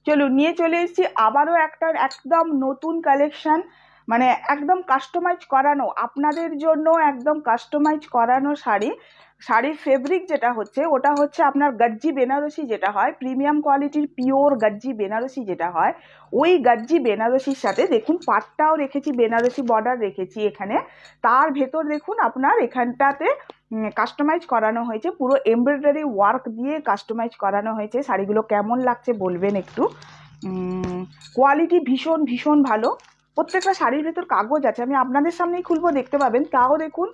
চলুন নিয়ে চলে এসেছি আবারও একটা একদম নতুন কালেকশন, মানে একদম কাস্টমাইজ করানো, আপনাদের জন্য একদম কাস্টমাইজ করানো শাড়ি। শাড়ির ফেব্রিক যেটা হচ্ছে ওটা হচ্ছে আপনার গজ্জি বেনারসি, যেটা হয় প্রিমিয়াম কোয়ালিটির পিওর গজ্জি বেনারসি যেটা হয়, ওই গজ্জি বেনারসির সাথে দেখুন পাটটাও রেখেছি, বেনারসি বর্ডার রেখেছি এখানে। তার ভেতর দেখুন আপনার এখানটাতে কাস্টমাইজ করানো হয়েছে, পুরো এমব্রয়ডারি ওয়ার্ক দিয়ে কাস্টমাইজ করানো হয়েছে। শাড়িগুলো কেমন লাগছে বলবেন একটু। কোয়ালিটি ভীষণ ভীষণ ভালো। প্রত্যেকটা শাড়ির ভেতর কাগজ আছে, আমি আপনাদের সামনেই খুলবো, দেখতে পাবেন। তাও দেখুন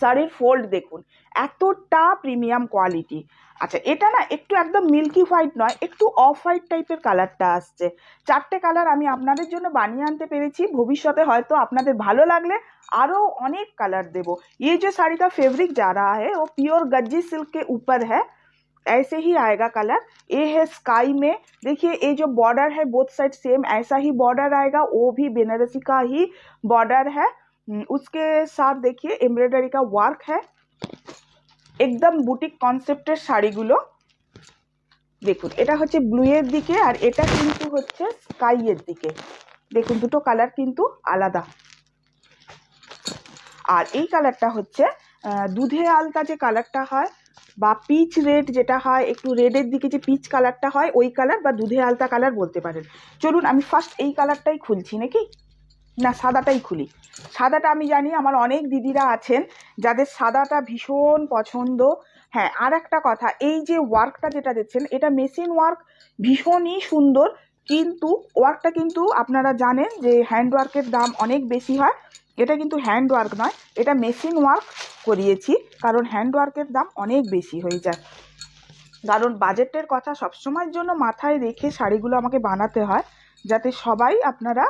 শাড়ির ফোল্ড দেখুন, এতটা প্রিমিয়াম কোয়ালিটি। আচ্ছা, এটা না একটু একদম মিল্কি হোয়াইট নয়, একটু অফ হোয়াইট টাইপের কালারটা আসছে। চারটে কালার আমি আপনাদের জন্য বানিয়ে আনতে পেরেছি, ভবিষ্যতে হয়তো আপনাদের ভালো লাগলে আরও অনেক कलर देवो। ये जो साड़ी का फैब्रिक जा रहा है वो प्योर गज्जी सिल्क के ऊपर है, ऐसे ही आएगा कलर। ये है स्काई में, देखिए ये जो बॉर्डर है बोथ साइड सेम ऐसा ही बॉर्डर आएगा, वो भी बेनारसी का ही बॉर्डर है। उसके साथ देखिए एम्ब्रॉयडरी का वर्क है, एकदम बुटीक कॉन्सेप्टेर শাড়িগুলো দেখুন। এটা হচ্ছে ব্লু এর দিকে আর এটা কিন্তু হচ্ছে স্কাই এর দিকে, দেখুন দুটো কালার কিন্তু আলাদা। আর এই কালারটা হচ্ছে দুধে আলতা যে কালারটা হয় বা পিচ রেড যেটা হয়, একটু রেডের দিকে যে পিচ কালারটা হয় ওই কালার বা দুধে আলতা কালার বলতে পারেন। চলুন আমি ফার্স্ট এই কালারটাই খুলছি, নাকি না সাদাটাই খুলি। সাদাটা আমি জানি আমার অনেক দিদিরা আছেন যাদের সাদাটা ভীষণ পছন্দ। হ্যাঁ, আর একটা কথা, এই যে ওয়ার্কটা যেটা দেখছেন এটা মেশিন ওয়ার্ক, ভীষণই সুন্দর, কিন্তু ওয়ার্কটা কিন্তু আপনারা জানেন যে হ্যান্ড ওয়ার্কের দাম অনেক বেশি হয়। এটা কিন্তু হ্যান্ড ওয়ার্ক নয়, এটা মেশিন ওয়ার্ক করিয়েছি, কারণ হ্যান্ড ওয়ার্কের দাম অনেক বেশি হয়ে যায়। কারণ বাজেটের কথা সবসময়ের জন্য মাথায় রেখে শাড়িগুলো আমাকে বানাতে হয়, যাতে সবাই আপনারা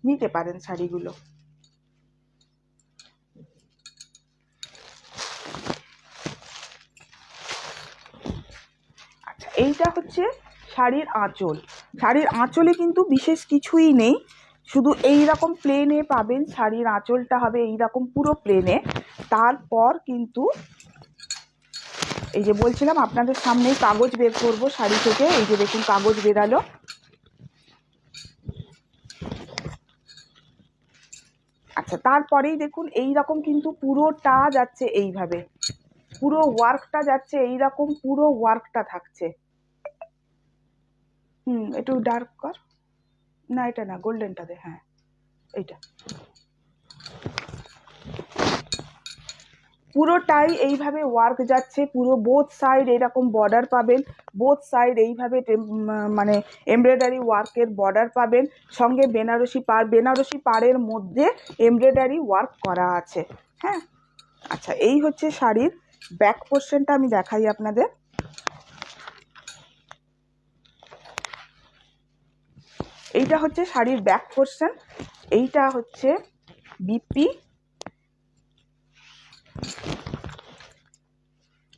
নিতে পারেন শাড়িগুলো। আচ্ছা, এইটা হচ্ছে শাড়ির আঁচল। শাড়ির আঁচলে কিন্তু বিশেষ কিছুই নেই, শুধু এই রকম প্লেনে পাবেন, শাড়ির আঁচলটা হবে এই রকম পুরো প্লেনে। তারপর কিন্তু এই যে বলছিলাম আপনাদের সামনেই কাগজ বের করব শাড়ি থেকে, এই যে দেখুন কাগজ বেরালো। আচ্ছা, তারপরেই দেখুন এই রকম কিন্তু পুরোটা যাচ্ছে এইভাবে, পুরো ওয়ার্কটা যাচ্ছে এইরকম, পুরো ওয়ার্কটা থাকছে। একটু ডার্ক কর, না এটা না, গোল্ডেনটা দে, হ্যাঁ এইটা। পুরোটাই এইভাবে ওয়ার্ক যাচ্ছে, পুরো বোথ সাইড এরকম বর্ডার পাবেন, বোথ সাইড এইভাবে মানে এমব্রয়ডারি ওয়ার্কের বর্ডার পাবেন, সঙ্গে বেনারসি পাড়, বেনারসি পাড়ের মধ্যে এমব্রয়ডারি ওয়ার্ক করা আছে। হ্যাঁ, আচ্ছা এই হচ্ছে শাড়ির ব্যাক পোর্শনটা, আমি দেখাই আপনাদের। এইটা হচ্ছে শাড়ির ব্যাক পোর্শন, এইটা হচ্ছে বিপি,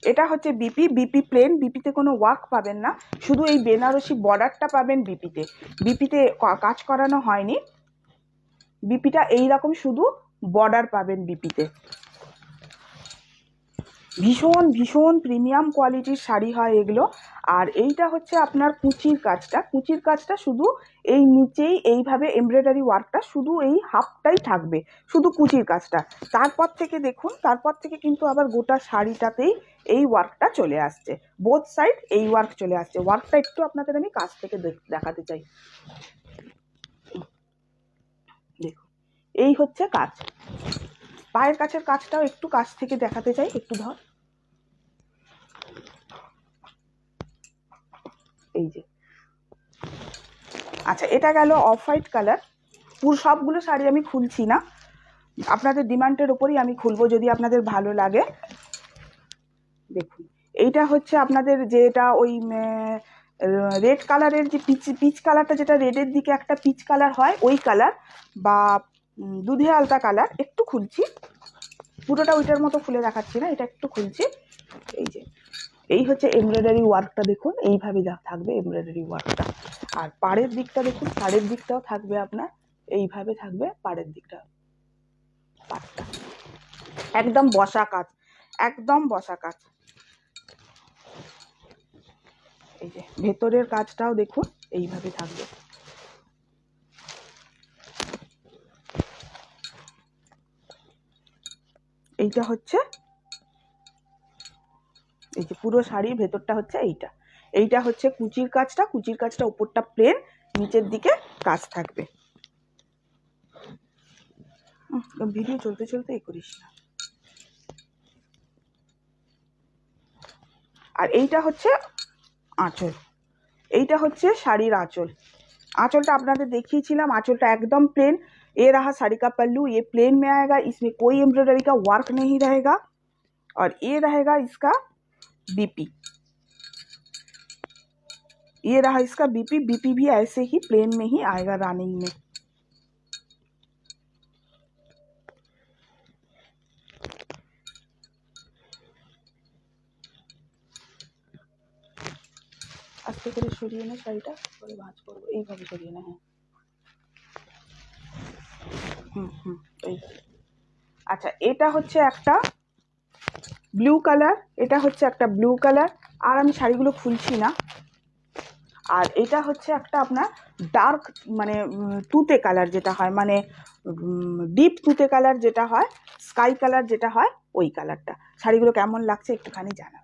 এটা হচ্ছে বিপি। বিপি প্লেন, বিপিতে কোনো ওয়ার্ক পাবেন না, শুধু এই বেনারসি বর্ডারটা পাবেন বিপিতে। বিপিতে কাজ করানো হয়নি, বিপিটা এইরকম শুধু বর্ডার পাবেন বিপিতে। ভীষণ ভীষণ প্রিমিয়াম কোয়ালিটির শাড়ি হয় এগুলো। আর এইটা হচ্ছে আপনার কুচির কাজটা, কুচির কাজটা শুধু এই নিচেই এইভাবে এমব্রয়ডারি ওয়ার্কটা শুধু এই হাফটাই থাকবে, শুধু কুচির কাজটা। তারপর থেকে দেখুন, তারপর থেকে কিন্তু আবার গোটা শাড়িটাতেই এই ওয়ার্কটা চলে আসছে, বোথ সাইড এই ওয়ার্ক চলে আসছে। ওয়ার্কটা একটু আপনাদের আমি কাছ থেকে দেখাতে চাই, দেখুন এই হচ্ছে কাজ। পায়ের কাছের কাজটাও একটু কাছ থেকে দেখাতে চাই, একটু ধর, এই যে। আচ্ছা, এটা গেল অফ হোয়াইট কালার। পুরো সবগুলো শাড়ি আমি খুলছি না, আপনাদের ডিমান্ডের ওপরই আমি খুলবো যদি আপনাদের ভালো লাগে। দেখুন এইটা হচ্ছে আপনাদের যেটা ওই রেড কালারের যে পিচ কালারটা, যেটা রেডের দিকে একটা পিচ কালার হয় ওই কালার, বা দুধে আলতা কালার। একটু খুলছি, পুরোটা ওইটার মতো খুলে দেখাচ্ছি না, এটা একটু খুলছি। এই যে এই হচ্ছে এমব্রয়ডারি ওয়ার্কটা, দেখুন এইভাবে থাকবে এমব্রয়ডারি ওয়ার্কটা। আর পাড়ের দিকটা দেখুন, পাড়ের দিকটাও থাকবে আপনার এইভাবে থাকবে পাড়ের দিকটা, পাড়টা একদম বসা কাজ, একদম বসা কাজ। এই যে ভেতরের কাজটাও দেখুন এইভাবে থাকবে। এইটা হচ্ছে এই যে পুরো শাড়ির ভেতরটা হচ্ছে এইটা হচ্ছে কুচির কাজটা উপরটা প্লেন, নিচের দিকে কাজ থাকবে। ভিডিও চলতে চলতে এই করিস না। আর এইটা হচ্ছে আঁচল, এইটা হচ্ছে শাড়ির আঁচল। आंचलটা আপনাদের দেখিয়েছিলাম, आंचलটা एकदम प्लेन। ये रहा साड़ी का पल्लू, ये प्लेन में आएगा, इसमें कोई एम्ब्रॉयडरी का वर्क नहीं रहेगा। और ये रहेगा इसका बीपी, ये रहा इसका बीपी। बीपी भी ऐसे ही प्लेन में ही आएगा रनिंग में। আস্তে করে সরিয়ে নে শাড়িটা, পরে ভাঁজ করবো। এইভাবে সরিয়ে নে, হ্যাঁ এইভাবে। আচ্ছা, এটা হচ্ছে একটা ব্লু কালার, এটা হচ্ছে একটা ব্লু কালার। আর আমি শাড়িগুলো খুলছি না। আর এটা হচ্ছে একটা আপনার ডার্ক মানে তুতে কালার যেটা হয়, মানে ডিপ তুতে কালার যেটা হয়, স্কাই কালার যেটা হয়, ওই কালারটা। শাড়িগুলো কেমন লাগছে একটুখানি জানাবেন।